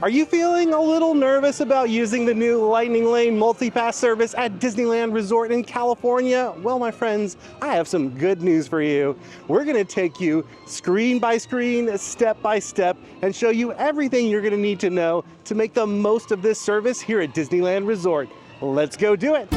Are you feeling a little nervous about using the new Lightning Lane multi-pass service at Disneyland Resort in California? Well, my friends, I have some good news for you. We're gonna take you screen by screen, step by step, and show you everything you're gonna need to know to make the most of this service here at Disneyland Resort. Let's go do it.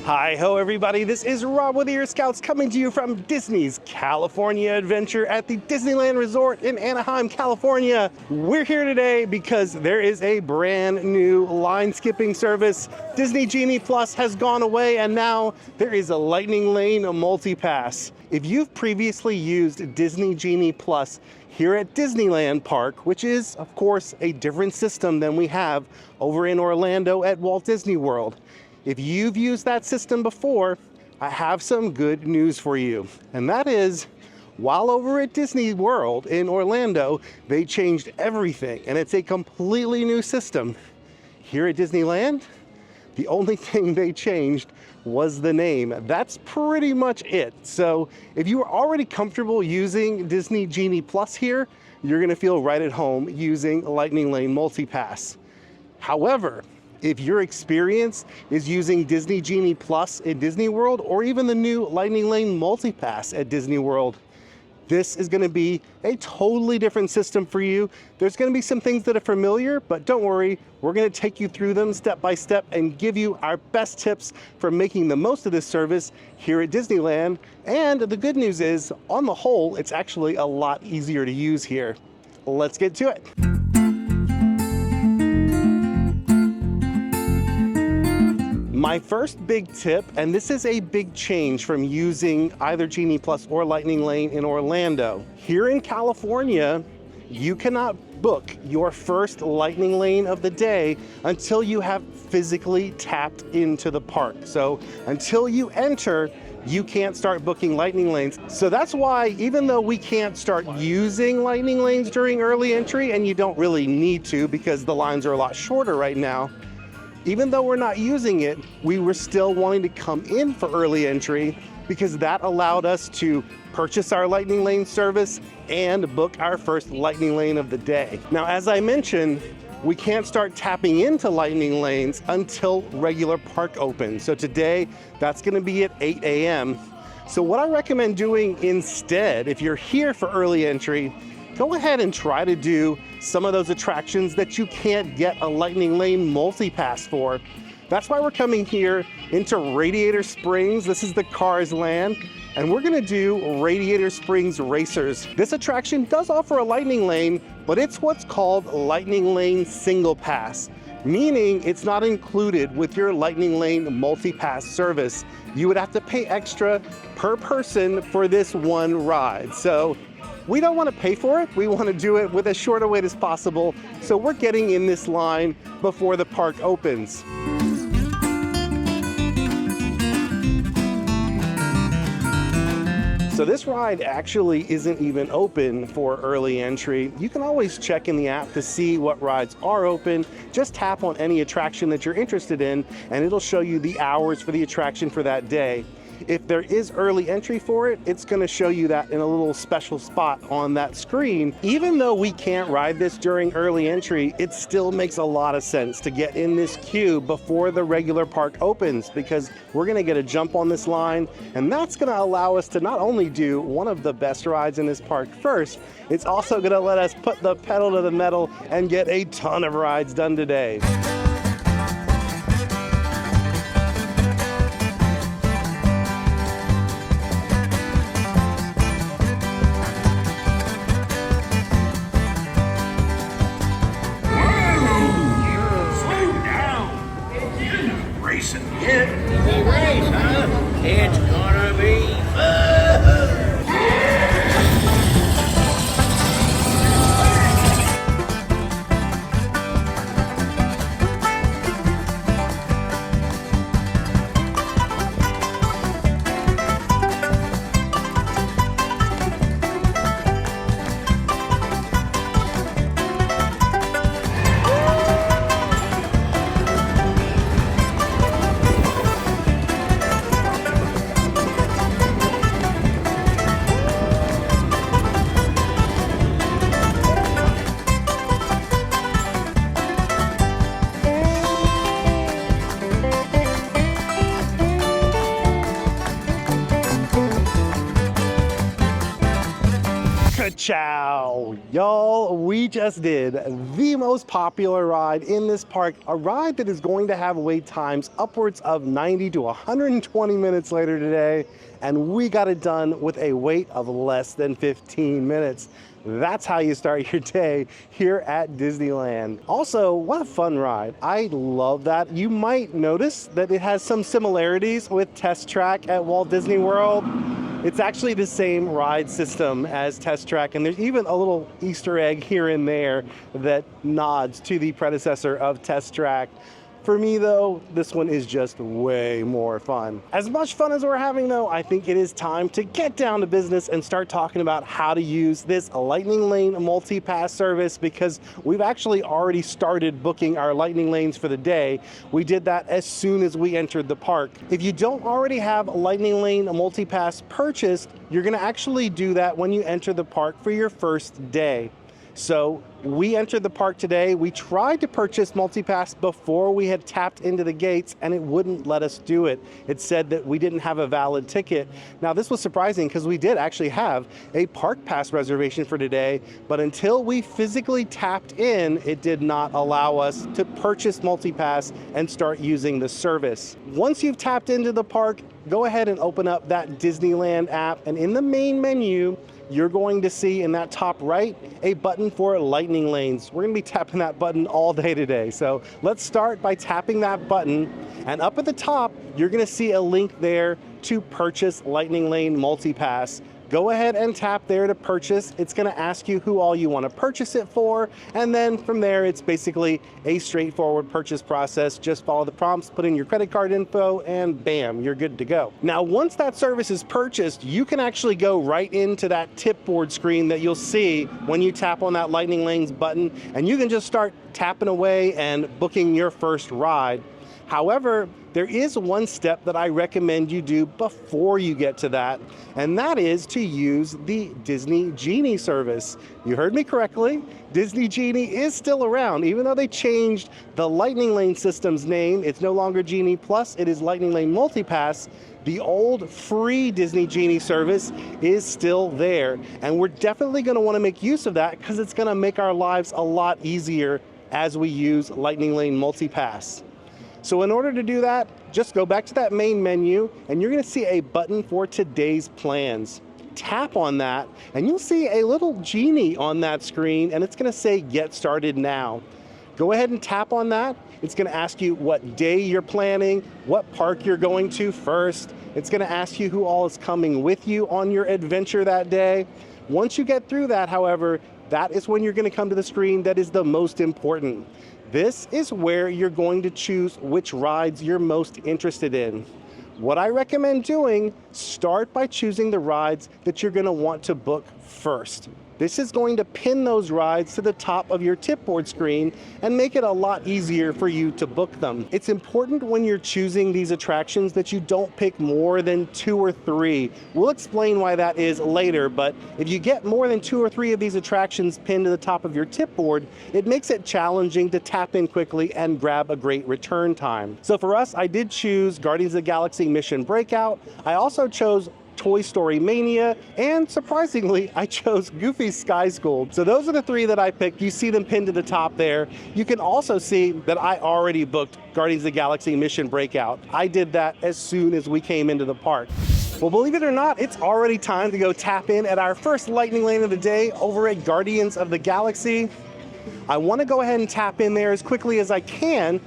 Hi-ho everybody, this is Rob with Ear Scouts coming to you from Disney's California Adventure at the Disneyland Resort in Anaheim, California. We're here today because there is a brand new line skipping service. Disney Genie Plus has gone away and now there is a Lightning Lane multi-pass. If you've previously used Disney Genie Plus here at Disneyland Park, which is of course a different system than we have over in Orlando at Walt Disney World, if you've used that system before, I have some good news for you. And that is, while over at Disney World in Orlando, they changed everything and it's a completely new system. Here at Disneyland, the only thing they changed was the name. That's pretty much it. So if you are already comfortable using Disney Genie Plus here, you're gonna feel right at home using Lightning Lane Multi-Pass. However, if your experience is using Disney Genie Plus in Disney World or even the new Lightning Lane Multi-Pass at Disney World, this is going to be a totally different system for you. There's going to be some things that are familiar, but don't worry, we're going to take you through them step by step and give you our best tips for making the most of this service here at Disneyland. And the good news is, on the whole, it's actually a lot easier to use here. Let's get to it. My first big tip, and this is a big change from using either Genie Plus or Lightning Lane in Orlando. Here in California, you cannot book your first Lightning Lane of the day until you have physically tapped into the park. So until you enter, you can't start booking Lightning Lanes. So that's why, even though we can't start using Lightning Lanes during early entry, and you don't really need to because the lines are a lot shorter right now, even though we're not using it, we were still wanting to come in for early entry because that allowed us to purchase our Lightning Lane service and book our first Lightning Lane of the day. Now, as I mentioned, we can't start tapping into Lightning Lanes until regular park opens. So today, that's gonna be at 8 a.m. So what I recommend doing instead, if you're here for early entry, go ahead and try to do some of those attractions that you can't get a Lightning Lane multi-pass for. That's why we're coming here into Radiator Springs. This is the Cars Land, and we're gonna do Radiator Springs Racers. This attraction does offer a Lightning Lane, but it's what's called Lightning Lane Single Pass, meaning it's not included with your Lightning Lane multi-pass service. You would have to pay extra per person for this one ride. So we don't want to pay for it. We want to do it with as short a wait as possible. So we're getting in this line before the park opens. So this ride actually isn't even open for early entry. You can always check in the app to see what rides are open. Just tap on any attraction that you're interested in and it'll show you the hours for the attraction for that day. If there is early entry for it, it's gonna show you that in a little special spot on that screen. Even though we can't ride this during early entry, it still makes a lot of sense to get in this queue before the regular park opens because we're gonna get a jump on this line and that's gonna allow us to not only do one of the best rides in this park first, it's also gonna let us put the pedal to the metal and get a ton of rides done today. It's gonna be fun! Ka-chow! Y'all, we just did the most popular ride in this park, a ride that is going to have wait times upwards of 90 to 120 minutes later today, and we got it done with a wait of less than 15 minutes. That's how you start your day here at Disneyland. Also, what a fun ride. I love that. You might notice that it has some similarities with Test Track at Walt Disney World. It's actually the same ride system as Test Track, and there's even a little Easter egg here and there that nods to the predecessor of Test Track. For me though, this one is just way more fun. As much fun as we're having though, I think it is time to get down to business and start talking about how to use this Lightning Lane multi-pass service, because we've actually already started booking our Lightning Lanes for the day. We did that as soon as we entered the park. If you don't already have a Lightning Lane multi-pass purchased, you're gonna actually do that when you enter the park for your first day. So we entered the park today. We tried to purchase multi-pass before we had tapped into the gates, and it wouldn't let us do it. It said that we didn't have a valid ticket. Now this was surprising because we did actually have a park pass reservation for today, but until we physically tapped in, it did not allow us to purchase multi-pass and start using the service. Once you've tapped into the park, go ahead and open up that Disneyland app, and in the main menu, you're going to see in that top right a button for Lightning Lanes. We're gonna be tapping that button all day today. So let's start by tapping that button, and up at the top, you're gonna see a link there to purchase Lightning Lane multi-pass. Go ahead and tap there to purchase. It's gonna ask you who all you wanna purchase it for, and then from there, it's basically a straightforward purchase process. Just follow the prompts, put in your credit card info, and bam, you're good to go. Now, once that service is purchased, you can actually go right into that tip board screen that you'll see when you tap on that Lightning Lanes button, and you can just start tapping away and booking your first ride. However, there is one step that I recommend you do before you get to that, and that is to use the Disney Genie service. You heard me correctly. Disney Genie is still around, even though they changed the Lightning Lane system's name. It's no longer Genie Plus, it is Lightning Lane Multipass. The old free Disney Genie service is still there, and we're definitely gonna wanna make use of that because it's gonna make our lives a lot easier as we use Lightning Lane Multipass. So in order to do that, just go back to that main menu, and you're gonna see a button for today's plans. Tap on that, and you'll see a little genie on that screen, and it's gonna say Get Started Now. Go ahead and tap on that. It's gonna ask you what day you're planning, what park you're going to first. It's gonna ask you who all is coming with you on your adventure that day. Once you get through that, however, that is when you're gonna come to the screen that is the most important. This is where you're going to choose which rides you're most interested in. What I recommend doing, start by choosing the rides that you're gonna want to book first. This is going to pin those rides to the top of your tip board screen and make it a lot easier for you to book them. It's important when you're choosing these attractions that you don't pick more than 2 or 3. We'll explain why that is later, but if you get more than 2 or 3 of these attractions pinned to the top of your tip board, it makes it challenging to tap in quickly and grab a great return time. So for us, I did choose Guardians of the Galaxy Mission Breakout. I also chose Toy Story Mania, and surprisingly, I chose Goofy's Sky School. So those are the 3 that I picked. You see them pinned to the top there. You can also see that I already booked Guardians of the Galaxy Mission Breakout. I did that as soon as we came into the park. Well, believe it or not, it's already time to go tap in at our first Lightning Lane of the day over at Guardians of the Galaxy. I want to go ahead and tap in there as quickly as I can,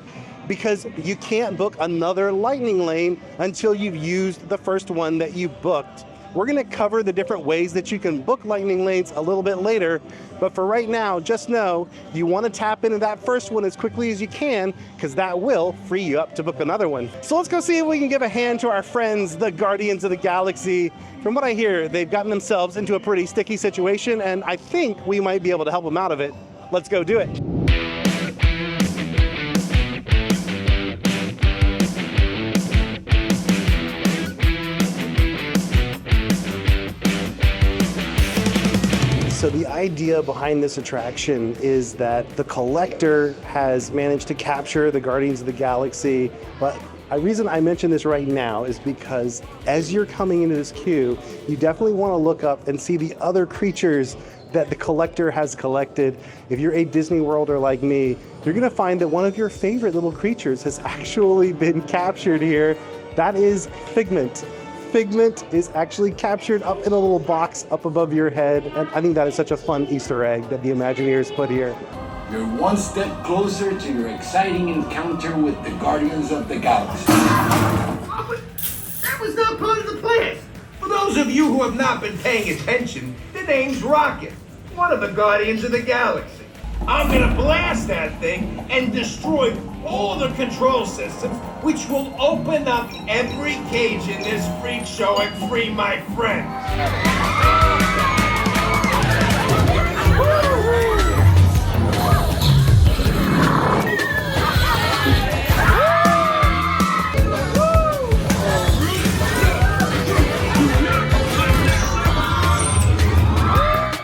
because you can't book another Lightning Lane until you've used the first one that you booked. We're gonna cover the different ways that you can book Lightning Lanes a little bit later, but for right now, just know you wanna tap into that first one as quickly as you can, because that will free you up to book another one. So let's go see if we can give a hand to our friends, the Guardians of the Galaxy. From what I hear, they've gotten themselves into a pretty sticky situation, and I think we might be able to help them out of it. Let's go do it. So the idea behind this attraction is that the collector has managed to capture the Guardians of the Galaxy, but The reason I mention this right now is because as you're coming into this queue, you definitely want to look up and see the other creatures that the collector has collected. If you're a Disney Worlder like me, you're gonna find that one of your favorite little creatures has actually been captured here. That is Figment. Figment is actually captured up in a little box up above your head. And I think that is such a fun Easter egg that the Imagineers put here. You're one step closer to your exciting encounter with the Guardians of the Galaxy. Oh, but that was not part of the plan. For those of you who have not been paying attention, the name's Rocket, one of the Guardians of the Galaxy. I'm gonna blast that thing and destroy all the control systems, which will open up every cage in this freak show and free my friends.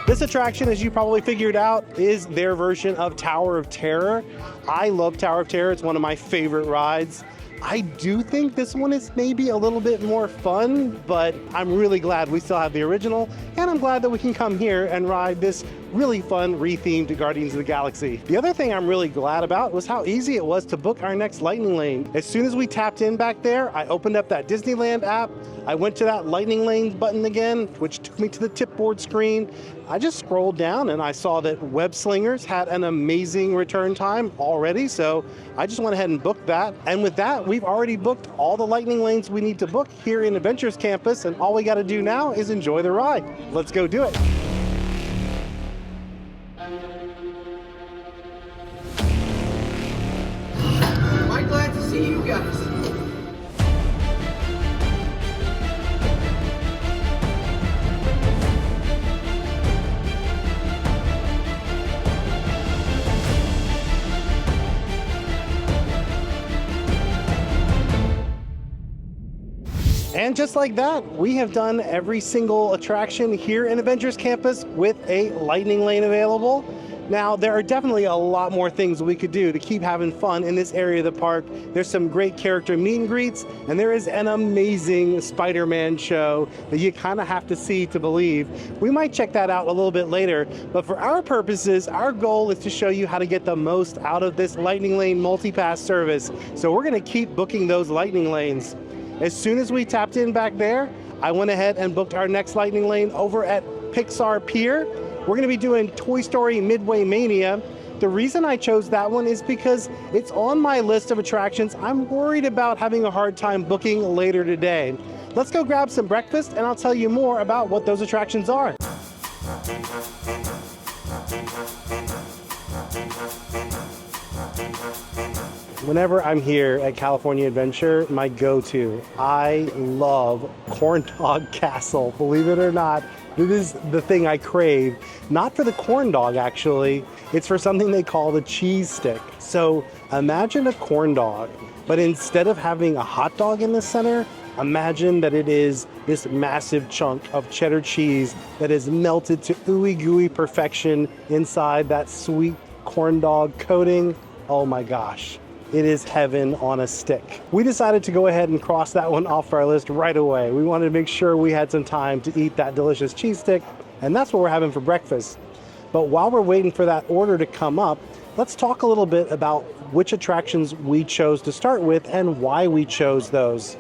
This attraction, as you probably figured out, is their version of Tower of Terror. I love Tower of Terror. It's one of my favorite rides. I do think this one is maybe a little bit more fun, but I'm really glad we still have the original, and I'm glad that we can come here and ride this really fun re-themed Guardians of the Galaxy. The other thing I'm really glad about was how easy it was to book our next Lightning Lane. As soon as we tapped in back there, I opened up that Disneyland app, I went to that Lightning Lane button again, which took me to the tipboard screen. I just scrolled down and I saw that Web Slingers had an amazing return time already, so I just went ahead and booked that. And with that, we've already booked all the Lightning Lanes we need to book here in Avengers Campus, and all we gotta do now is enjoy the ride. Let's go do it. I'm glad to see you guys. And just like that, we have done every single attraction here in Avengers Campus with a Lightning Lane available. Now, there are definitely a lot more things we could do to keep having fun in this area of the park. There's some great character meet and greets, and there is an amazing Spider-Man show that you kind of have to see to believe. We might check that out a little bit later, but for our purposes, our goal is to show you how to get the most out of this Lightning Lane multipass service. So we're gonna keep booking those Lightning Lanes. As soon as we tapped in back there, I went ahead and booked our next Lightning Lane over at Pixar Pier. We're gonna be doing Toy Story Midway Mania. The reason I chose that one is because it's on my list of attractions I'm worried about having a hard time booking later today. Let's go grab some breakfast and I'll tell you more about what those attractions are. Whenever I'm here at California Adventure, my go-to, I love Corn Dog Castle. Believe it or not, it is the thing I crave. Not for the corn dog, actually. It's for something they call the cheese stick. So imagine a corn dog, but instead of having a hot dog in the center, imagine that it is this massive chunk of cheddar cheese that is melted to ooey gooey perfection inside that sweet corn dog coating. Oh my gosh. It is heaven on a stick. We decided to go ahead and cross that one off our list right away. We wanted to make sure we had some time to eat that delicious cheese stick, and that's what we're having for breakfast. But while we're waiting for that order to come up, let's talk a little bit about which attractions we chose to start with and why we chose those.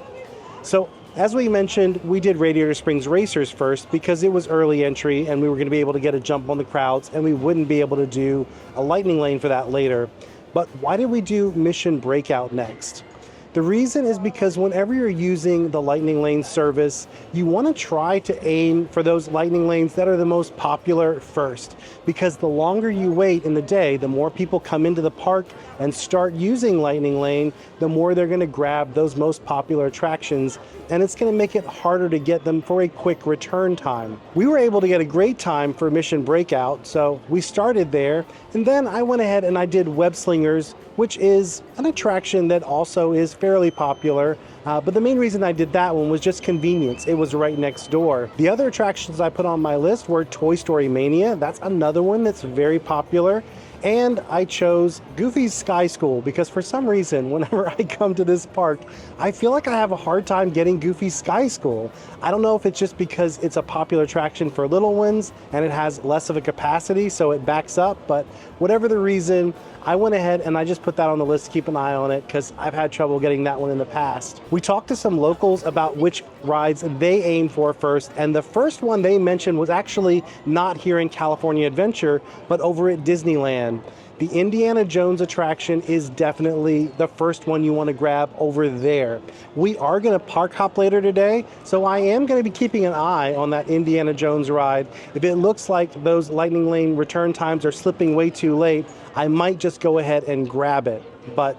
So, as we mentioned, we did Radiator Springs Racers first because it was early entry and we were going to be able to get a jump on the crowds and we wouldn't be able to do a Lightning Lane for that later. But why did we do Mission Breakout next? The reason is because whenever you're using the Lightning Lane service, you want to try to aim for those Lightning Lanes that are the most popular first. Because the longer you wait in the day, the more people come into the park and start using Lightning Lane, the more they're going to grab those most popular attractions, and it's going to make it harder to get them for a quick return time. We were able to get a great time for Mission Breakout, so we started there, and then I went ahead and I did Web Slingers, which is an attraction that also is fairly popular, but the main reason I did that one was just convenience. It was right next door. The other attractions I put on my list were Toy Story Mania. That's another one that's very popular. And I chose Goofy's Sky School because for some reason, whenever I come to this park, I feel like I have a hard time getting Goofy's Sky School. I don't know if it's just because it's a popular attraction for little ones and it has less of a capacity, so it backs up, but whatever the reason, I went ahead and I just put that on the list to keep an eye on it because I've had trouble getting that one in the past. We talked to some locals about which rides they aim for first, and the first one they mentioned was actually not here in California Adventure, but over at Disneyland. The Indiana Jones attraction is definitely the first one you want to grab over there. We are going to park hop later today, so I am going to be keeping an eye on that Indiana Jones ride. If it looks like those Lightning Lane return times are slipping way too late, I might just go ahead and grab it. But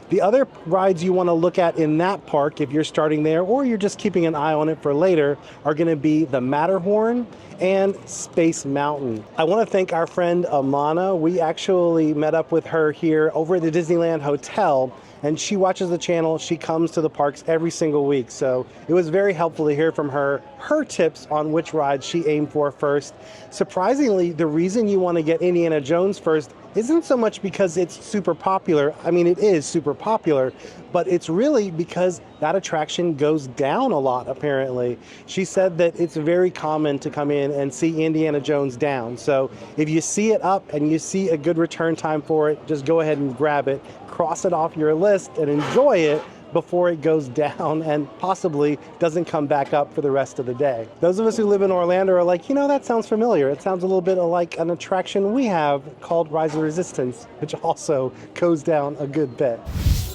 the other rides you want to look at in that park, if you're starting there or you're just keeping an eye on it for later, are going to be the Matterhorn and Space Mountain. I want to thank our friend Amana. We actually met up with her here over at the Disneyland Hotel, and she watches the channel. She comes to the parks every single week, so it was very helpful to hear from her tips on which rides she aimed for first. Surprisingly, the reason you want to get Indiana Jones first isn't so much because it's super popular. I mean, it is super popular, but it's really because that attraction goes down a lot, apparently. She said that it's very common to come in and see Indiana Jones down. So if you see it up and you see a good return time for it, just go ahead and grab it, cross it off your list, and enjoy it before it goes down and possibly doesn't come back up for the rest of the day. Those of us who live in Orlando are like, you know, that sounds familiar. It sounds a little bit like an attraction we have called Rise of Resistance, which also goes down a good bit.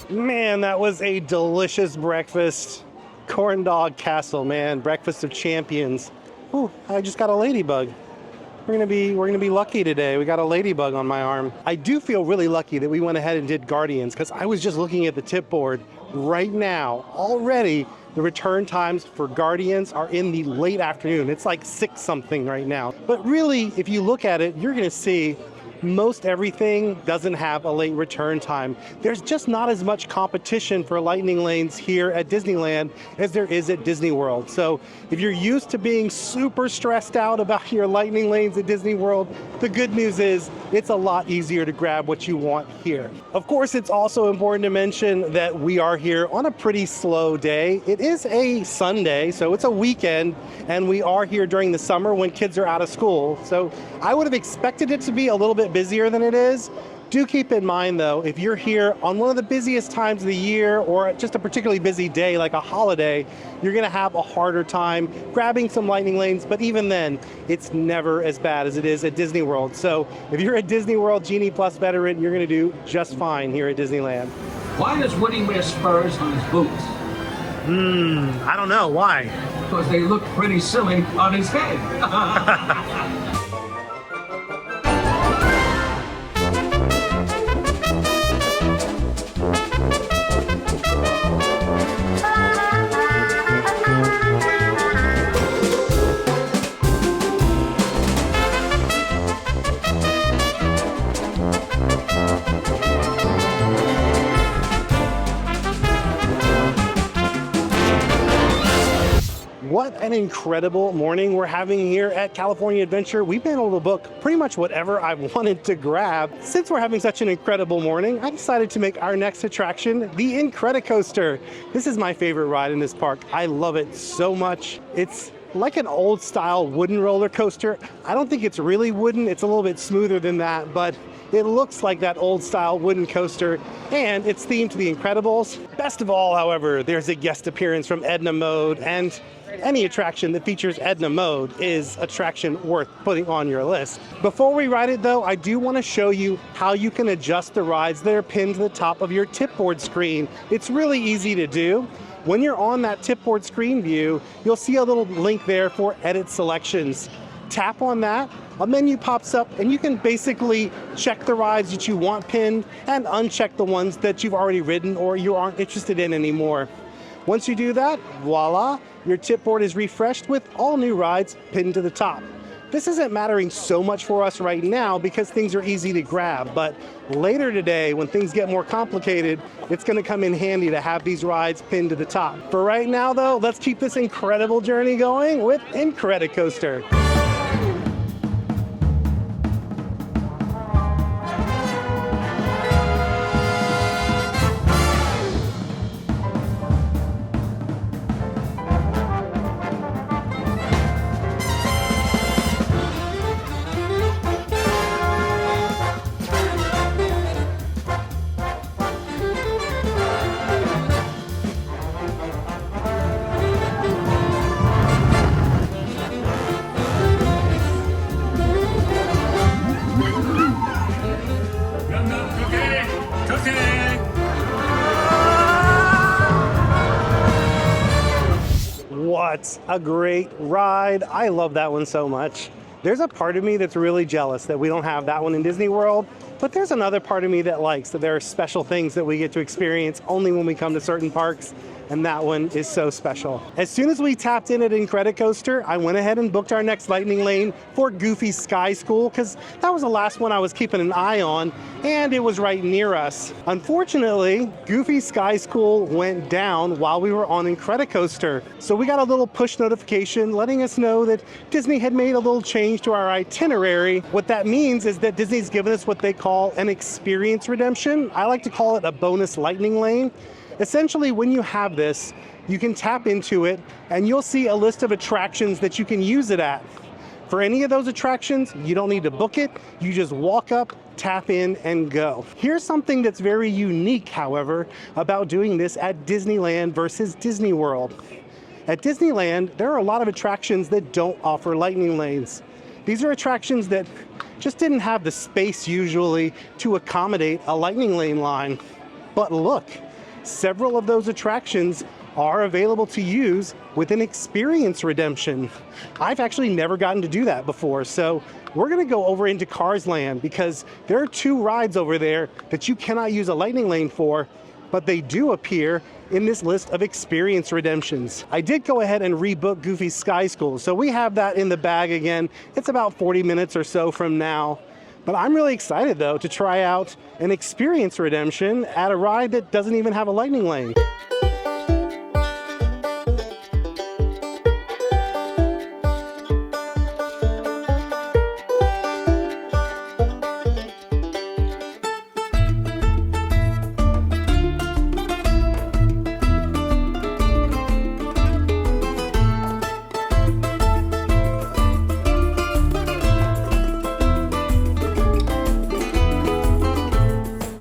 Man, that was a delicious breakfast. Corn Dog Castle, man, breakfast of champions. Ooh, I just got a ladybug. We're gonna be lucky today. We got a ladybug on my arm. I do feel really lucky that we went ahead and did Guardians because I was just looking at the tip board right now. Already, the return times for Guardians are in the late afternoon. It's like 6 something right now. But really, if you look at it, you're gonna see most everything doesn't have a late return time. There's just not as much competition for lightning lanes here at Disneyland as there is at Disney World. So if you're used to being super stressed out about your lightning lanes at Disney World, the good news is it's a lot easier to grab what you want here. Of course, it's also important to mention that we are here on a pretty slow day. It is a Sunday, so it's a weekend, and we are here during the summer when kids are out of school. So I would have expected it to be a little bit busier than it is. Do keep in mind though, if you're here on one of the busiest times of the year or just a particularly busy day like a holiday, you're gonna have a harder time grabbing some lightning lanes, but even then, it's never as bad as it is at Disney World. So if you're a Disney World Genie Plus veteran, you're gonna do just fine here at Disneyland. Why does Woody wear spurs on his boots? I don't know, why? Because they look pretty silly on his head. What an incredible morning we're having here at California Adventure. We've been able to book pretty much whatever I wanted to grab. Since we're having such an incredible morning, I decided to make our next attraction the Incredicoaster. This is my favorite ride in this park. I love it so much. It's like an old style wooden roller coaster. I don't think it's really wooden. It's a little bit smoother than that, but it looks like that old style wooden coaster, and it's themed to the Incredibles. Best of all, however, there's a guest appearance from Edna Mode, and any attraction that features Edna Mode is attraction worth putting on your list. Before we ride it though, I do want to show you how you can adjust the rides that are pinned to the top of your tipboard screen. It's really easy to do. When you're on that tipboard screen view, you'll see a little link there for edit selections. Tap on that, a menu pops up, and you can basically check the rides that you want pinned and uncheck the ones that you've already ridden or you aren't interested in anymore. Once you do that, voila, your tipboard is refreshed with all new rides pinned to the top. This isn't mattering so much for us right now because things are easy to grab, but later today, when things get more complicated, it's gonna come in handy to have these rides pinned to the top. For right now though, let's keep this incredible journey going with Incredicoaster. was a great ride. I love that one so much. There's a part of me that's really jealous that we don't have that one in Disney World, but there's another part of me that likes that there are special things that we get to experience only when we come to certain parks, and that one is so special. As soon as we tapped in at Incredicoaster, I went ahead and booked our next Lightning Lane for Goofy Sky School, because that was the last one I was keeping an eye on, and it was right near us. Unfortunately, Goofy Sky School went down while we were on Incredicoaster, so we got a little push notification letting us know that Disney had made a little change to our itinerary. What that means is that Disney's given us what they call an experience redemption. I like to call it a bonus Lightning Lane. Essentially, when you have this, you can tap into it and you'll see a list of attractions that you can use it at. For any of those attractions, you don't need to book it. You just walk up, tap in, and go. Here's something that's very unique, however, about doing this at Disneyland versus Disney World. At Disneyland, there are a lot of attractions that don't offer Lightning Lanes. These are attractions that just didn't have the space usually to accommodate a Lightning Lane line. But look, several of those attractions are available to use with an experience redemption. I've actually never gotten to do that before, so we're gonna go over into Cars Land because there are 2 rides over there that you cannot use a Lightning Lane for, but they do appear in this list of experience redemptions. I did go ahead and rebook Goofy Sky School, so we have that in the bag again. It's about 40 minutes or so from now. But I'm really excited though to try out an experience redemption at a ride that doesn't even have a Lightning Lane.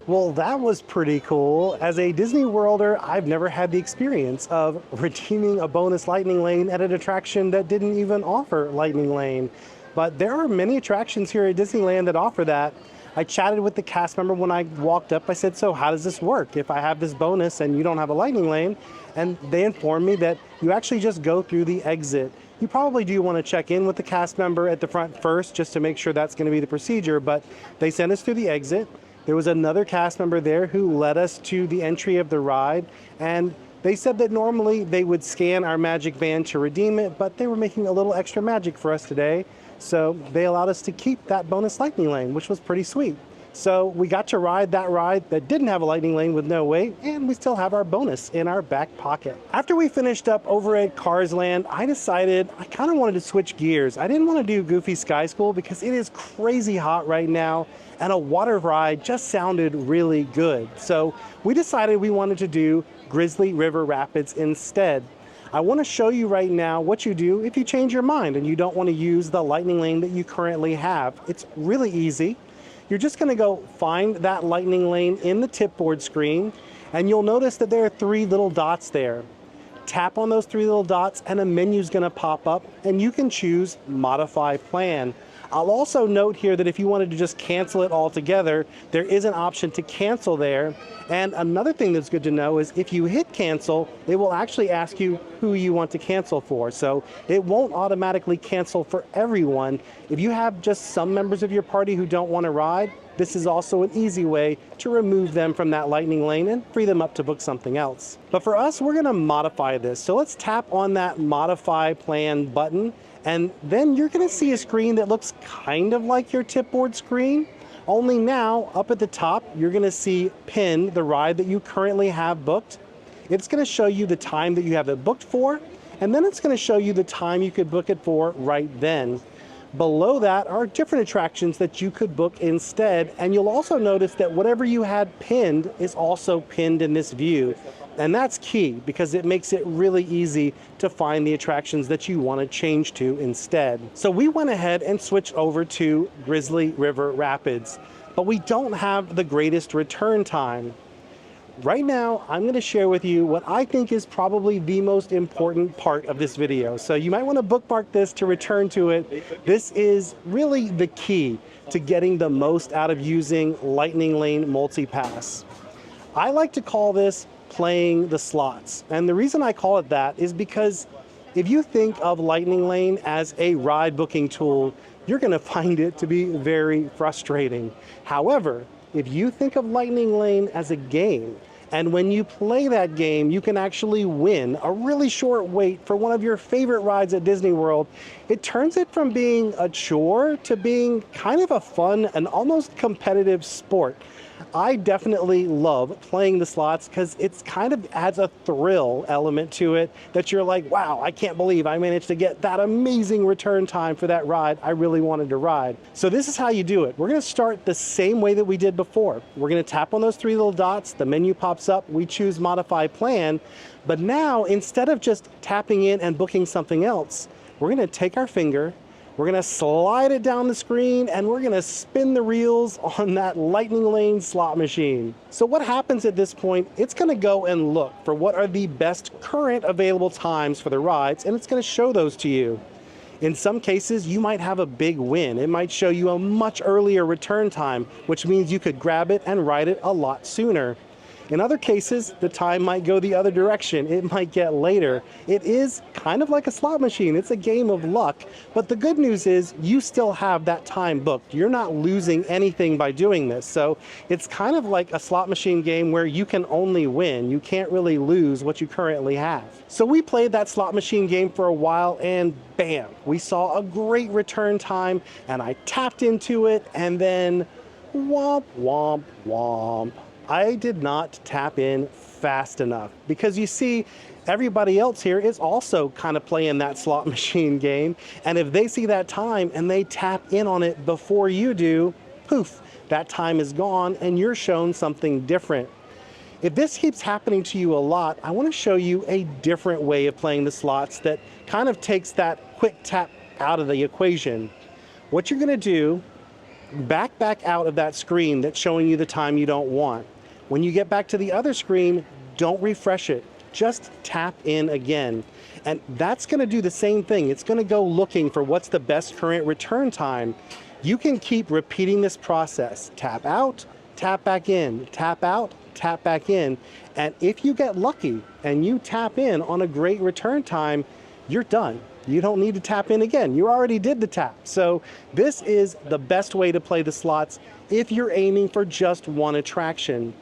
Well, that was pretty cool. As a Disney Worlder, I've never had the experience of redeeming a bonus Lightning Lane at an attraction that didn't even offer Lightning Lane. But there are many attractions here at Disneyland that offer that. I chatted with the cast member when I walked up. I said, so how does this work if I have this bonus and you don't have a Lightning Lane? And they informed me that you actually just go through the exit. You probably do want to check in with the cast member at the front first just to make sure that's going to be the procedure, but they sent us through the exit. There was another cast member there who led us to the entry of the ride, and they said that normally they would scan our magic band to redeem it, but they were making a little extra magic for us today, so they allowed us to keep that bonus Lightning Lane, which was pretty sweet. So we got to ride that ride that didn't have a Lightning Lane with no wait, and we still have our bonus in our back pocket. After we finished up over at Cars Land, I decided I kind of wanted to switch gears. I didn't want to do Goofy Sky School because it is crazy hot right now, and a water ride just sounded really good. So we decided we wanted to do Grizzly River Rapids instead. I want to show you right now what you do if you change your mind and you don't want to use the Lightning Lane that you currently have. It's really easy. You're just going to go find that Lightning Lane in the tipboard screen, and you'll notice that there are 3 little dots there. Tap on those 3 little dots and a menu is going to pop up, and you can choose Modify Plan. I'll also note here that if you wanted to just cancel it altogether, there is an option to cancel there. And another thing that's good to know is if you hit cancel, it will actually ask you who you want to cancel for. So it won't automatically cancel for everyone. If you have just some members of your party who don't want to ride, this is also an easy way to remove them from that Lightning Lane and free them up to book something else. But for us, we're going to modify this. So let's tap on that Modify Plan button, and then you're going to see a screen that looks kind of like your tipboard screen. Only now, up at the top, you're going to see pinned the ride that you currently have booked. It's going to show you the time that you have it booked for, and then it's going to show you the time you could book it for right then. Below that are different attractions that you could book instead, and you'll also notice that whatever you had pinned is also pinned in this view. And that's key because it makes it really easy to find the attractions that you want to change to instead. So we went ahead and switched over to Grizzly River Rapids, but we don't have the greatest return time. Right now, I'm going to share with you what I think is probably the most important part of this video. So you might want to bookmark this to return to it. This is really the key to getting the most out of using Lightning Lane Multipass. I like to call this playing the slots. And the reason I call it that is because If you think of Lightning Lane as a ride booking tool, you're going to find it to be very frustrating. However, if you think of Lightning Lane as a game, and when you play that game, you can actually win a really short wait for one of your favorite rides at Disney World, it turns it from being a chore to being kind of a fun and almost competitive sport. I definitely love playing the slots because it's kind of adds a thrill element to it that you're like, wow, I can't believe I managed to get that amazing return time for that ride I really wanted to ride. So this is how you do it. We're going to start the same way that we did before. We're going to tap on those three little dots, the menu pops up, we choose modify plan, but now instead of just tapping in and booking something else, we're going to take our finger, we're going to slide it down the screen, and we're going to spin the reels on that Lightning Lane slot machine. So what happens at this point, it's going to go and look for what are the best current available times for the rides, and it's going to show those to you. In some cases, you might have a big win. It might show you a much earlier return time, which means you could grab it and ride it a lot sooner. In other cases, the time might go the other direction. It might get later. It is kind of like a slot machine. It's a game of luck. But the good news is you still have that time booked. You're not losing anything by doing this. So it's kind of like a slot machine game where you can only win. You can't really lose what you currently have. So we played that slot machine game for a while, and bam, we saw a great return time, and I tapped into it, and then womp, womp, womp. I did not tap in fast enough because you see, everybody else here is also kind of playing that slot machine game. And if they see that time and they tap in on it before you do, poof, that time is gone and you're shown something different. If this keeps happening to you a lot, I want to show you a different way of playing the slots that kind of takes that quick tap out of the equation. What you're going to do, back out of that screen that's showing you the time you don't want. When you get back to the other screen, don't refresh it. Just tap in again. And that's going to do the same thing. It's going to go looking for what's the best current return time. You can keep repeating this process. Tap out, tap back in, tap out, tap back in. And if you get lucky and you tap in on a great return time, you're done. You don't need to tap in again. You already did the tap. So this is the best way to play the slots if you're aiming for just one attraction.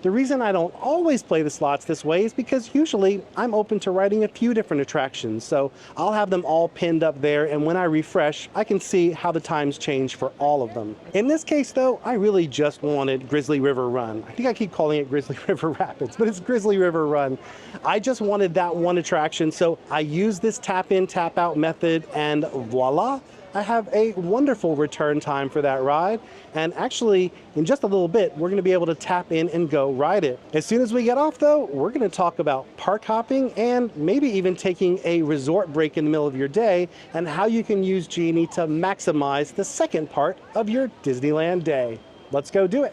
The reason I don't always play the slots this way is because usually I'm open to riding a few different attractions. So I'll have them all pinned up there, and when I refresh, I can see how the times change for all of them. In this case though, I really just wanted Grizzly River Run. I think I keep calling it Grizzly River Rapids, but it's Grizzly River Run. I just wanted that one attraction, so I used this tap in, tap out method, and voila, I have a wonderful return time for that ride. And actually, in just a little bit, we're going to be able to tap in and go ride it. As soon as we get off though, we're going to talk about park hopping and maybe even taking a resort break in the middle of your day and how you can use Genie to maximize the second part of your Disneyland day. Let's go do it.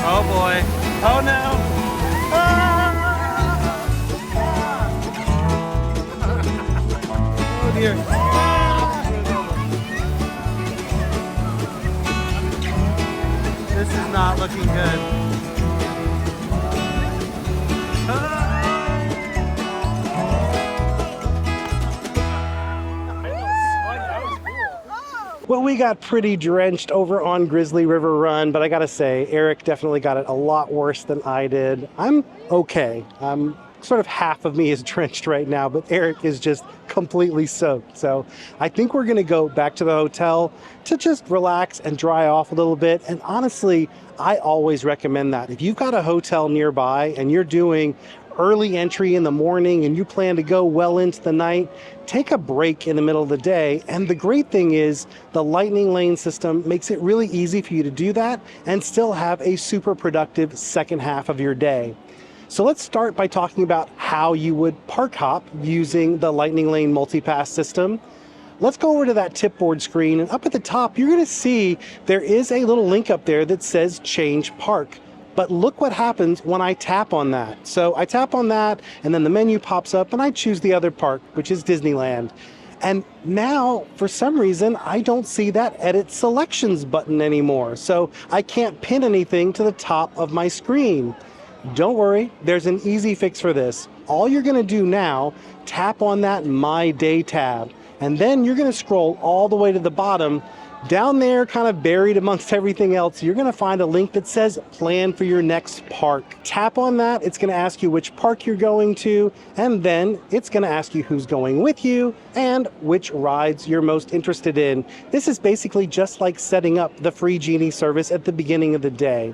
Oh boy. Oh no. Oh dear. This is not looking good. Well, we got pretty drenched over on Grizzly River Run, but I gotta say, Eric definitely got it a lot worse than I did. I'm okay. Sort of half of me is drenched right now, but Eric is just completely soaked. So I think we're gonna go back to the hotel to just relax and dry off a little bit. And honestly, I always recommend that. If you've got a hotel nearby and you're doing early entry in the morning and you plan to go well into the night, take a break in the middle of the day. And the great thing is the Lightning Lane system makes it really easy for you to do that and still have a super productive second half of your day. So let's start by talking about how you would park hop using the Lightning Lane multipass system. Let's go over to that tip board screen, and up at the top, you're gonna see there is a little link up there that says Change Park. But look what happens when I tap on that. So I tap on that, and then the menu pops up, and I choose the other park, which is Disneyland. And now, for some reason, I don't see that Edit Selections button anymore. So I can't pin anything to the top of my screen. Don't worry, there's an easy fix for this. All you're gonna do now, tap on that My Day tab, and then you're gonna scroll all the way to the bottom. Down there, kind of buried amongst everything else, you're gonna find a link that says Plan for your next park. Tap on that, it's gonna ask you which park you're going to, and then it's gonna ask you who's going with you and which rides you're most interested in. This is basically just like setting up the free Genie service at the beginning of the day.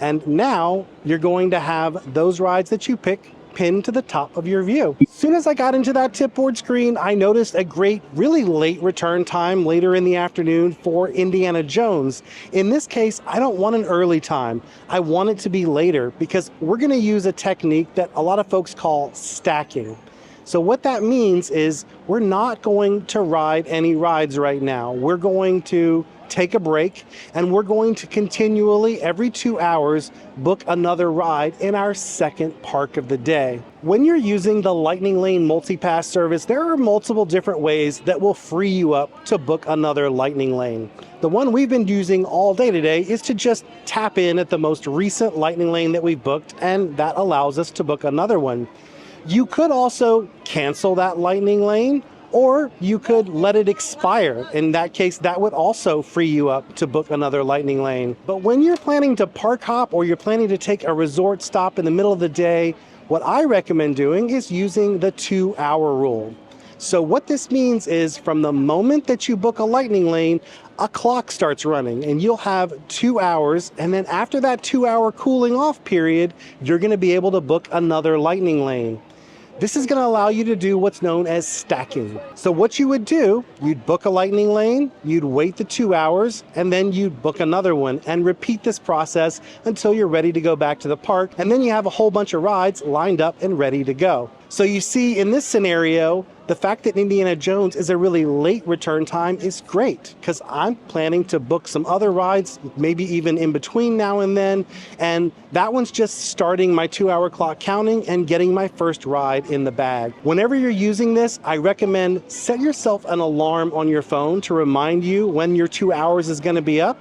And now you're going to have those rides that you pick pinned to the top of your view. As soon as I got into that tip board screen, I noticed a great, really late return time later in the afternoon for Indiana Jones. In this case, I don't want an early time. I want it to be later because we're gonna use a technique that a lot of folks call stacking. So what that means is we're not going to ride any rides right now. We're going to take a break, and we're going to continually, every 2 hours, book another ride in our second park of the day. When you're using the Lightning Lane multipass service, there are multiple different ways that will free you up to book another Lightning Lane. The one we've been using all day today is to just tap in at the most recent Lightning Lane that we've booked, and that allows us to book another one. You could also cancel that Lightning Lane, or you could let it expire. In that case, that would also free you up to book another Lightning Lane. But when you're planning to park hop or you're planning to take a resort stop in the middle of the day, what I recommend doing is using the 2-hour rule. So what this means is from the moment that you book a Lightning Lane, a clock starts running and you'll have 2 hours, and then after that 2-hour cooling off period, you're gonna be able to book another Lightning Lane. This is going to allow you to do what's known as stacking. So what you would do, you'd book a Lightning Lane, you'd wait the 2 hours, and then you'd book another one and repeat this process until you're ready to go back to the park. And then you have a whole bunch of rides lined up and ready to go. So you see in this scenario, the fact that Indiana Jones is a really late return time is great because I'm planning to book some other rides, maybe even in between now and then. And that one's just starting my 2-hour clock counting and getting my first ride in the bag. Whenever you're using this, I recommend set yourself an alarm on your phone to remind you when your 2 hours is going to be up.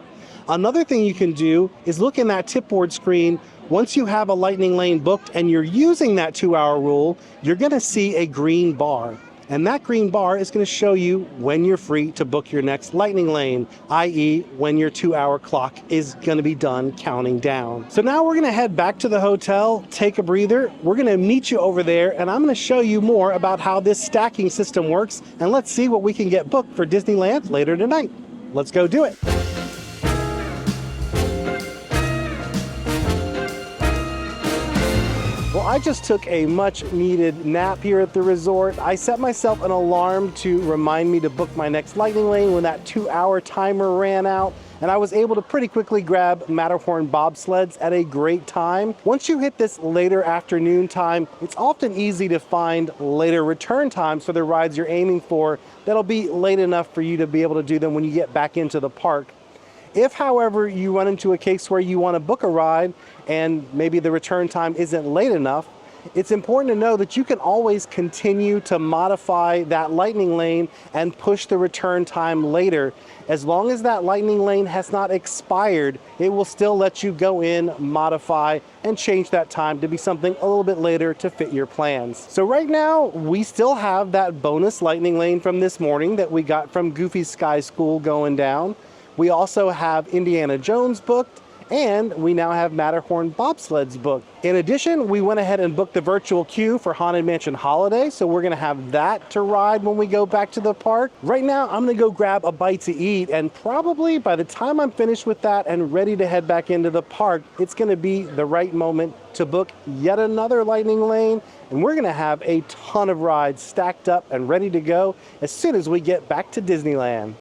Another thing you can do is look in that tip board screen. Once you have a Lightning Lane booked and you're using that 2-hour rule, you're going to see a green bar. And that green bar is going to show you when you're free to book your next Lightning Lane, i.e. when your 2-hour clock is going to be done counting down. So now we're going to head back to the hotel, take a breather. We're going to meet you over there, and I'm going to show you more about how this stacking system works, and let's see what we can get booked for Disneyland later tonight. Let's go do it. Well, I just took a much needed nap here at the resort. I set myself an alarm to remind me to book my next Lightning Lane when that 2-hour timer ran out. And I was able to pretty quickly grab Matterhorn bobsleds at a great time. Once you hit this later afternoon time, it's often easy to find later return times for the rides you're aiming for that'll be late enough for you to be able to do them when you get back into the park. If, however, you run into a case where you want to book a ride and maybe the return time isn't late enough, it's important to know that you can always continue to modify that Lightning Lane and push the return time later. As long as that Lightning Lane has not expired, it will still let you go in, modify, and change that time to be something a little bit later to fit your plans. So right now, we still have that bonus Lightning Lane from this morning that we got from Goofy Sky School going down. We also have Indiana Jones booked, and we now have Matterhorn bobsleds booked. In addition, we went ahead and booked the virtual queue for Haunted Mansion Holiday, so we're gonna have that to ride when we go back to the park. Right now, I'm gonna go grab a bite to eat, and probably by the time I'm finished with that and ready to head back into the park, it's gonna be the right moment to book yet another Lightning Lane, and we're gonna have a ton of rides stacked up and ready to go as soon as we get back to Disneyland.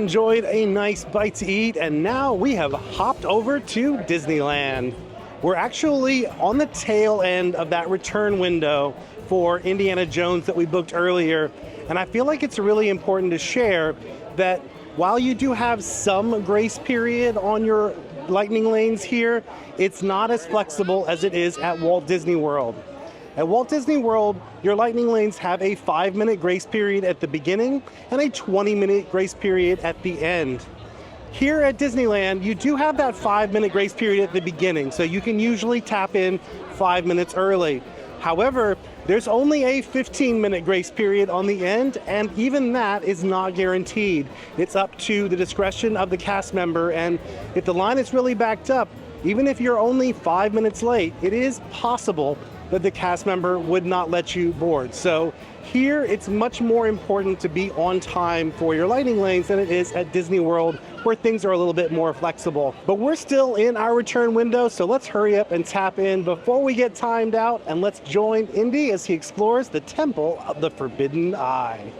enjoyed a nice bite to eat, and now we have hopped over to Disneyland. We're actually on the tail end of that return window for Indiana Jones that we booked earlier, and I feel like it's really important to share that while you do have some grace period on your lightning lanes here, it's not as flexible as it is at Walt Disney World. At Walt Disney World, your lightning lanes have a 5-minute grace period at the beginning and a 20-minute grace period at the end. Here at Disneyland, you do have that 5-minute grace period at the beginning, so you can usually tap in 5 minutes early. However, there's only a 15-minute grace period on the end, and even that is not guaranteed. It's up to the discretion of the cast member, and if the line is really backed up, even if you're only 5 minutes late, it is possible that the cast member would not let you board. So here, it's much more important to be on time for your lightning lanes than it is at Disney World, where things are a little bit more flexible. But we're still in our return window, so let's hurry up and tap in before we get timed out, and let's join Indy as he explores the Temple of the Forbidden Eye.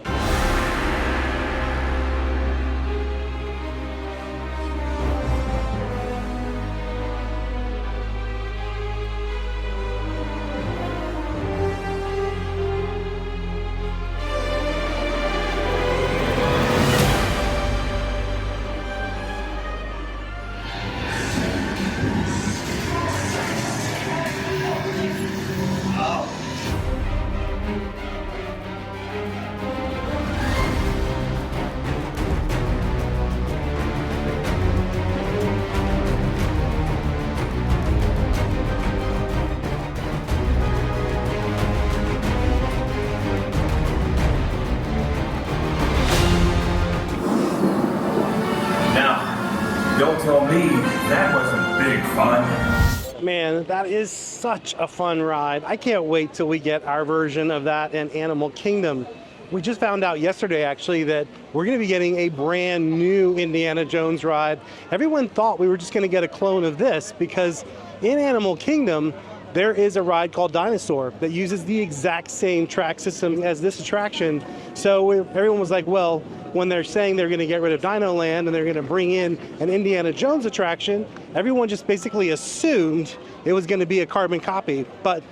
Don't tell me that wasn't big fun. Man, that is such a fun ride. I can't wait till we get our version of that in Animal Kingdom. We just found out yesterday, actually, that we're going to be getting a brand new Indiana Jones ride. Everyone thought we were just going to get a clone of this because in Animal Kingdom, there is a ride called Dinosaur that uses the exact same track system as this attraction. So everyone was like, well, when they're saying they're going to get rid of Dino Land and they're going to bring in an Indiana Jones attraction, everyone just basically assumed it was going to be a carbon copy. But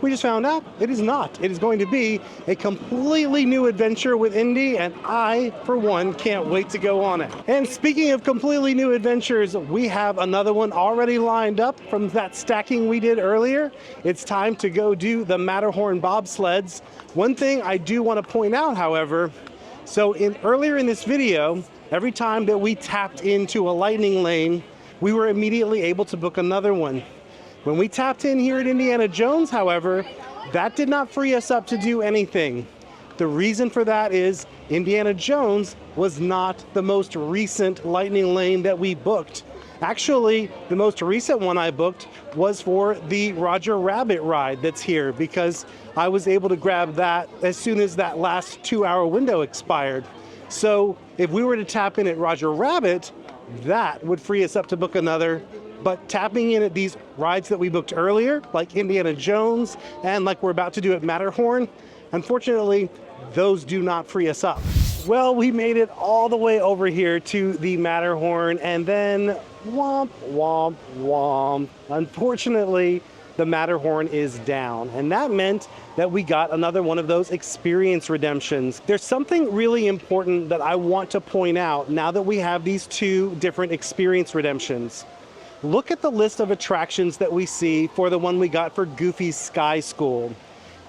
we just found out it is not. It is going to be a completely new adventure with Indy, and I, for one, can't wait to go on it. And speaking of completely new adventures, we have another one already lined up from that stacking we did earlier. It's time to go do the Matterhorn bobsleds. One thing I do want to point out, however, so earlier in this video, every time that we tapped into a lightning lane, we were immediately able to book another one. When we tapped in here at Indiana Jones, however, that did not free us up to do anything. The reason for that is Indiana Jones was not the most recent lightning lane that we booked. Actually, the most recent one I booked was for the Roger Rabbit ride that's here because I was able to grab that as soon as that last 2-hour window expired. So if we were to tap in at Roger Rabbit, that would free us up to book another. But tapping in at these rides that we booked earlier, like Indiana Jones and like we're about to do at Matterhorn, unfortunately, those do not free us up. Well, we made it all the way over here to the Matterhorn, and then womp, womp, womp. Unfortunately, the Matterhorn is down, and that meant that we got another one of those experience redemptions. There's something really important that I want to point out now that we have these two different experience redemptions. Look at the list of attractions that we see for the one we got for Goofy's Sky School.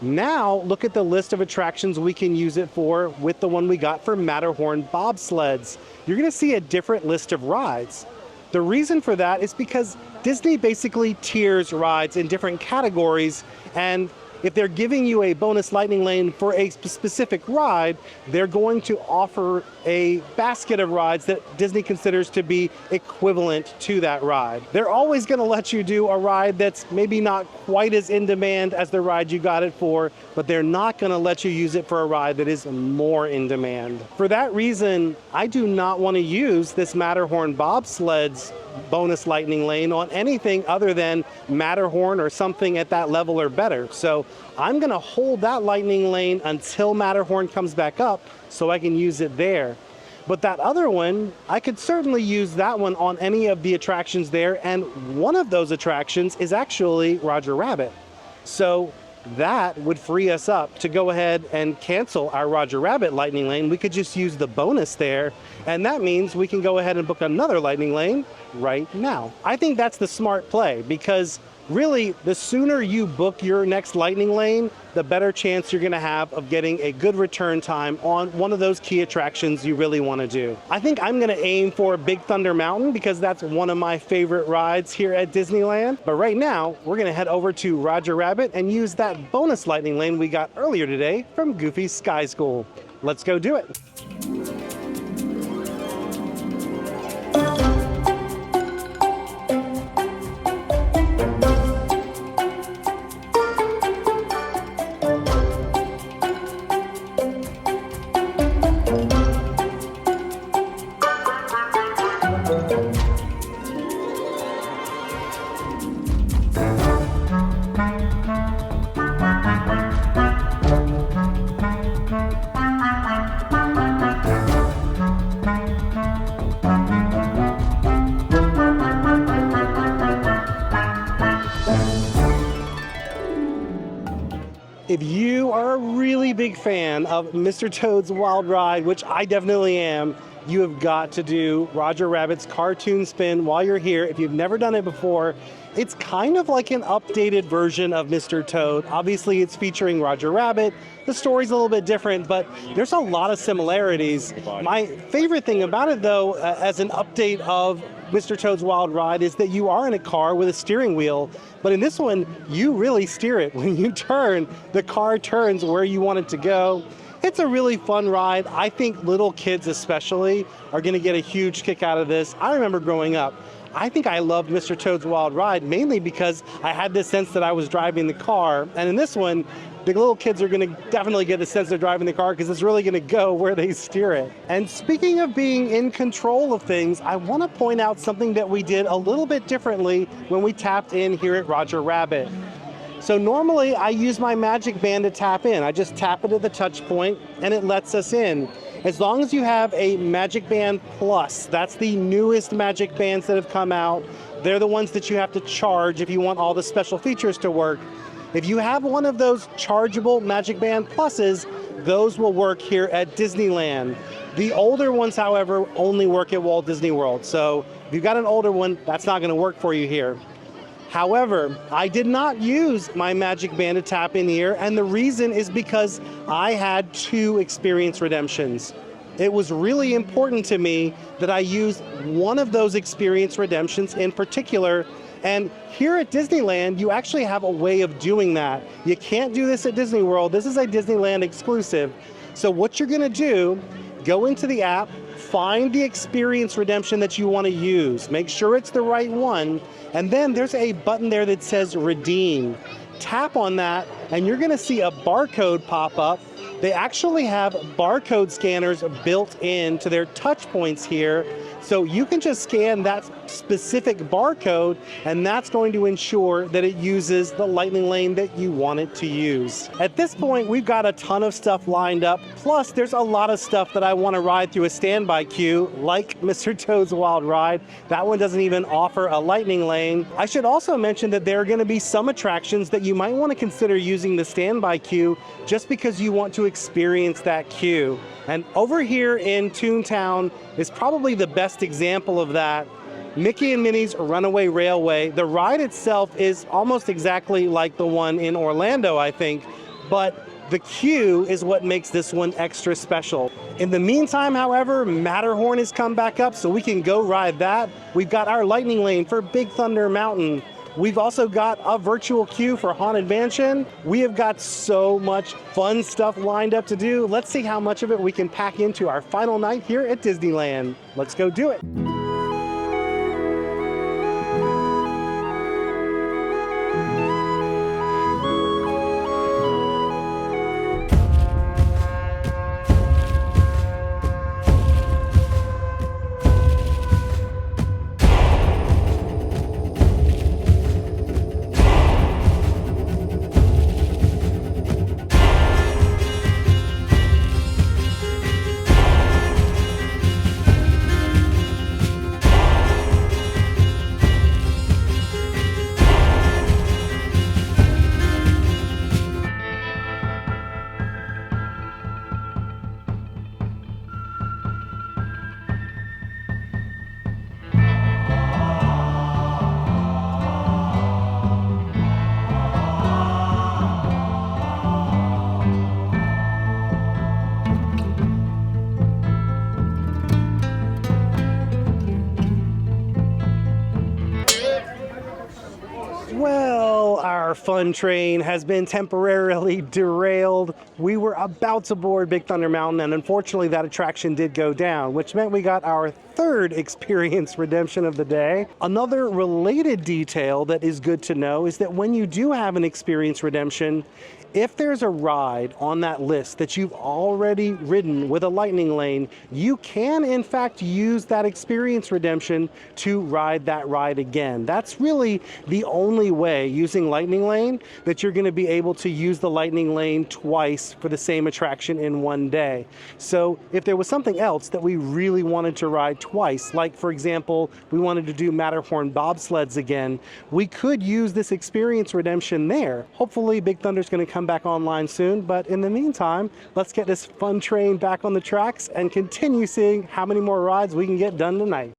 Now, look at the list of attractions we can use it for with the one we got for Matterhorn bobsleds. You're going to see a different list of rides. The reason for that is because Disney basically tiers rides in different categories, and if they're giving you a bonus lightning lane for a specific ride, they're going to offer a basket of rides that Disney considers to be equivalent to that ride. They're always going to let you do a ride that's maybe not quite as in demand as the ride you got it for, but they're not going to let you use it for a ride that is more in demand. For that reason, I do not want to use this Matterhorn bobsleds bonus lightning lane on anything other than Matterhorn or something at that level or better. So I'm going to hold that lightning lane until Matterhorn comes back up so I can use it there. But that other one, I could certainly use that one on any of the attractions there, and one of those attractions is actually Roger Rabbit. So that would free us up to go ahead and cancel our Roger Rabbit lightning lane. We could just use the bonus there, and that means we can go ahead and book another lightning lane right now. I think that's the smart play, because really, the sooner you book your next lightning lane, the better chance you're gonna have of getting a good return time on one of those key attractions you really wanna do. I think I'm gonna aim for Big Thunder Mountain because that's one of my favorite rides here at Disneyland. But right now, we're gonna head over to Roger Rabbit and use that bonus lightning lane we got earlier today from Goofy's Sky School. Let's go do it. If you are a really big fan of Mr. Toad's Wild Ride, which I definitely am, you have got to do Roger Rabbit's cartoon spin while you're here. If you've never done it before, it's kind of like an updated version of Mr. Toad. Obviously, it's featuring Roger Rabbit. The story's a little bit different, but there's a lot of similarities. My favorite thing about it, though, as an update of Mr. Toad's Wild Ride, is that you are in a car with a steering wheel, but in this one, you really steer it. When you turn, the car turns where you want it to go. It's a really fun ride. I think little kids especially are gonna get a huge kick out of this. I remember growing up, I think I loved Mr. Toad's Wild Ride mainly because I had this sense that I was driving the car. And in this one, the little kids are gonna definitely get the sense they're driving the car because it's really gonna go where they steer it. And speaking of being in control of things, I wanna point out something that we did a little bit differently when we tapped in here at Roger Rabbit. So normally I use my magic band to tap in. I just tap it at the touch point and it lets us in. As long as you have a Magic Band Plus, that's the newest Magic Bands that have come out. They're the ones that you have to charge if you want all the special features to work. If you have one of those chargeable Magic Band Pluses, those will work here at Disneyland. The older ones, however, only work at Walt Disney World. So if you've got an older one, that's not gonna work for you here. However, I did not use my Magic Band to tap in here, and the reason is because I had 2 experience redemptions. It was really important to me that I use one of those experience redemptions in particular, and here at Disneyland, you actually have a way of doing that. You can't do this at Disney World. This is a Disneyland exclusive. So what you're gonna do, go into the app, find the experience redemption that you wanna use. Make sure it's the right one. And then there's a button there that says redeem. Tap on that and you're gonna see a barcode pop up. They actually have barcode scanners built into their touch points here. So you can just scan that specific barcode and that's going to ensure that it uses the lightning lane that you want it to use. At this point, we've got a ton of stuff lined up. Plus, there's a lot of stuff that I want to ride through a standby queue, like Mr. Toad's Wild Ride. That one doesn't even offer a lightning lane. I should also mention that there are going to be some attractions that you might want to consider using the standby queue just because you want to experience that queue. And over here in Toontown is probably the best example of that. Mickey and Minnie's Runaway Railway. The ride itself is almost exactly like the one in Orlando, I think, but the queue is what makes this one extra special. In the meantime, however, Matterhorn has come back up, so we can go ride that. We've got our lightning lane for Big Thunder Mountain. We've also got a virtual queue for Haunted Mansion. We have got so much fun stuff lined up to do. Let's see how much of it we can pack into our final night here at Disneyland. Let's go do it. Well, our fun train has been temporarily derailed. We were about to board Big Thunder Mountain, and unfortunately that attraction did go down, which meant we got our third experience redemption of the day. Another related detail that is good to know is that when you do have an experience redemption, if there's a ride on that list that you've already ridden with a lightning lane, you can in fact use that experience redemption to ride that ride again. That's really the only way using lightning lane that you're going to be able to use the lightning lane twice for the same attraction in one day. So if there was something else that we really wanted to ride twice, like for example, we wanted to do Matterhorn bobsleds again, we could use this experience redemption there. Hopefully Big Thunder's going to come back online soon, but in the meantime, let's get this fun train back on the tracks and continue seeing how many more rides we can get done tonight.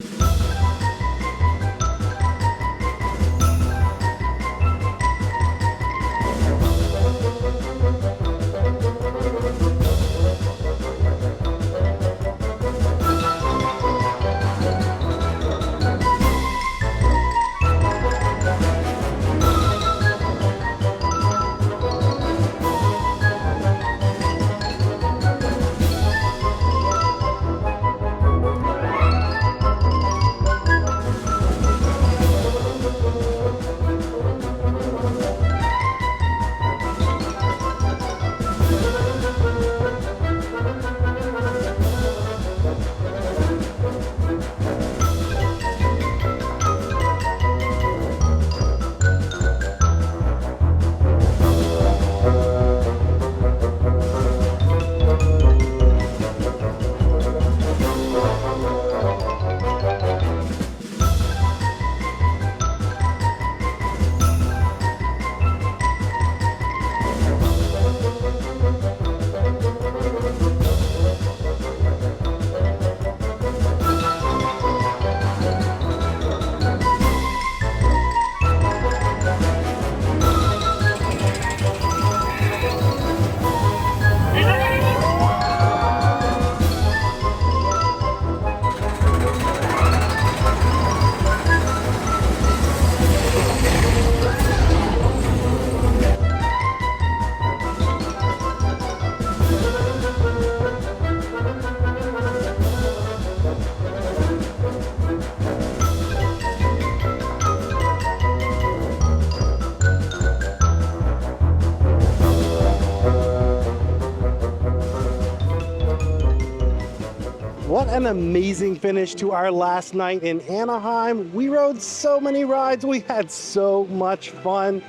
What an amazing finish to our last night in Anaheim. We rode so many rides, we had so much fun.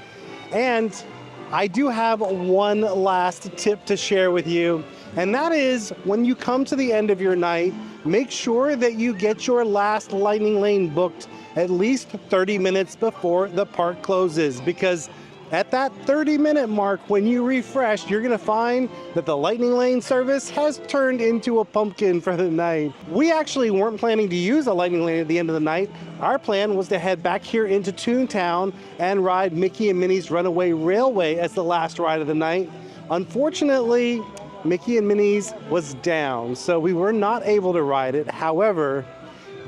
And I do have one last tip to share with you, and that is when you come to the end of your night, make sure that you get your last lightning lane booked at least 30 minutes before the park closes, because at that 30-minute mark, when you refresh, you're gonna find that the lightning lane service has turned into a pumpkin for the night. We actually weren't planning to use a lightning lane at the end of the night. Our plan was to head back here into Toontown and ride Mickey and Minnie's Runaway Railway as the last ride of the night. Unfortunately, Mickey and Minnie's was down, so we were not able to ride it. However,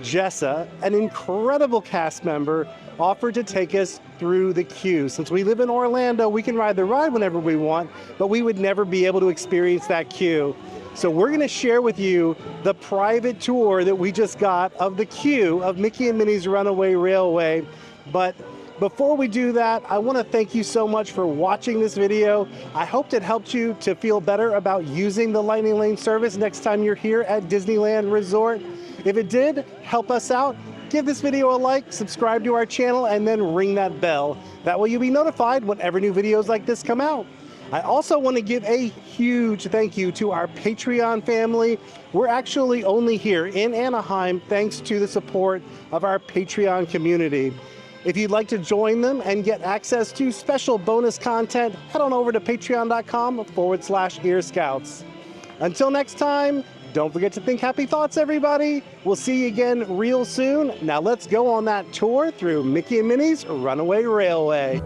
Jessa, an incredible cast member, offered to take us through the queue. Since we live in Orlando, we can ride the ride whenever we want, but we would never be able to experience that queue. So we're going to share with you the private tour that we just got of the queue of Mickey and Minnie's Runaway Railway. But before we do that, I want to thank you so much for watching this video. I hope it helped you to feel better about using the Lightning Lane service next time you're here at Disneyland Resort. If it did help us out, give this video a like, subscribe to our channel, and then ring that bell. That way you'll be notified whenever new videos like this come out. I also want to give a huge thank you to our Patreon family. We're actually only here in Anaheim thanks to the support of our Patreon community. If you'd like to join them and get access to special bonus content, head on over to patreon.com/earscouts. Until next time, don't forget to think happy thoughts, everybody. We'll see you again real soon. Now let's go on that tour through Mickey and Minnie's Runaway Railway.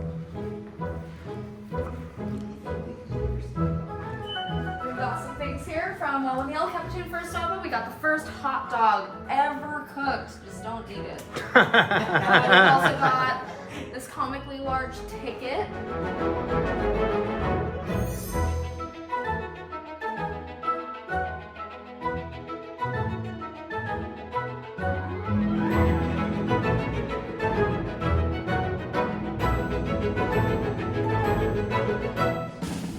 We've got some things here from Meal Cappuccino First Stop. We got the first hot dog ever cooked. Just don't eat it. We've also got this comically large ticket.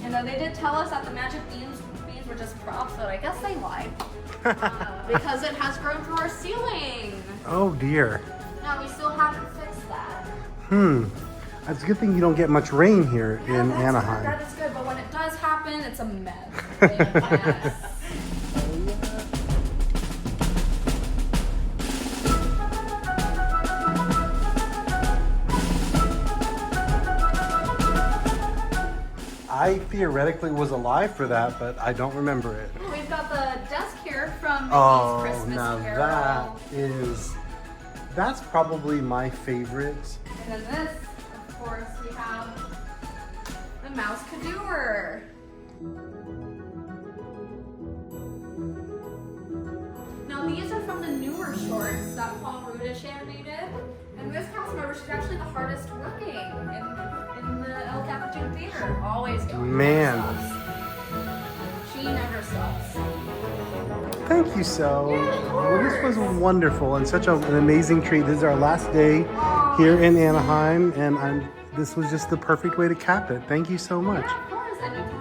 And then they did tell us that the magic beans were just props, but I guess they lied. Because it has grown through our ceiling. Oh dear. No, we still haven't fixed that. It's a good thing you don't get much rain here in Anaheim. That is good, but when it does happen, it's a mess. Yes. I theoretically was alive for that, but I don't remember it. We've got the desk here from Oh, Mickey's Christmas now Carol. that's probably my favorite. And then this, of course, we have the Mouse Cadooer. Now these are from the newer shorts that Paul Rudish animated. And this cast member, she's actually the hardest working in the El Capitan Theater. Always going. Man. Never stops. She never stops. Thank you, so. Well, this was wonderful and such an amazing treat. This is our last day here in Anaheim, and this was just the perfect way to cap it. Thank you so much. Yeah, of course. Anytime.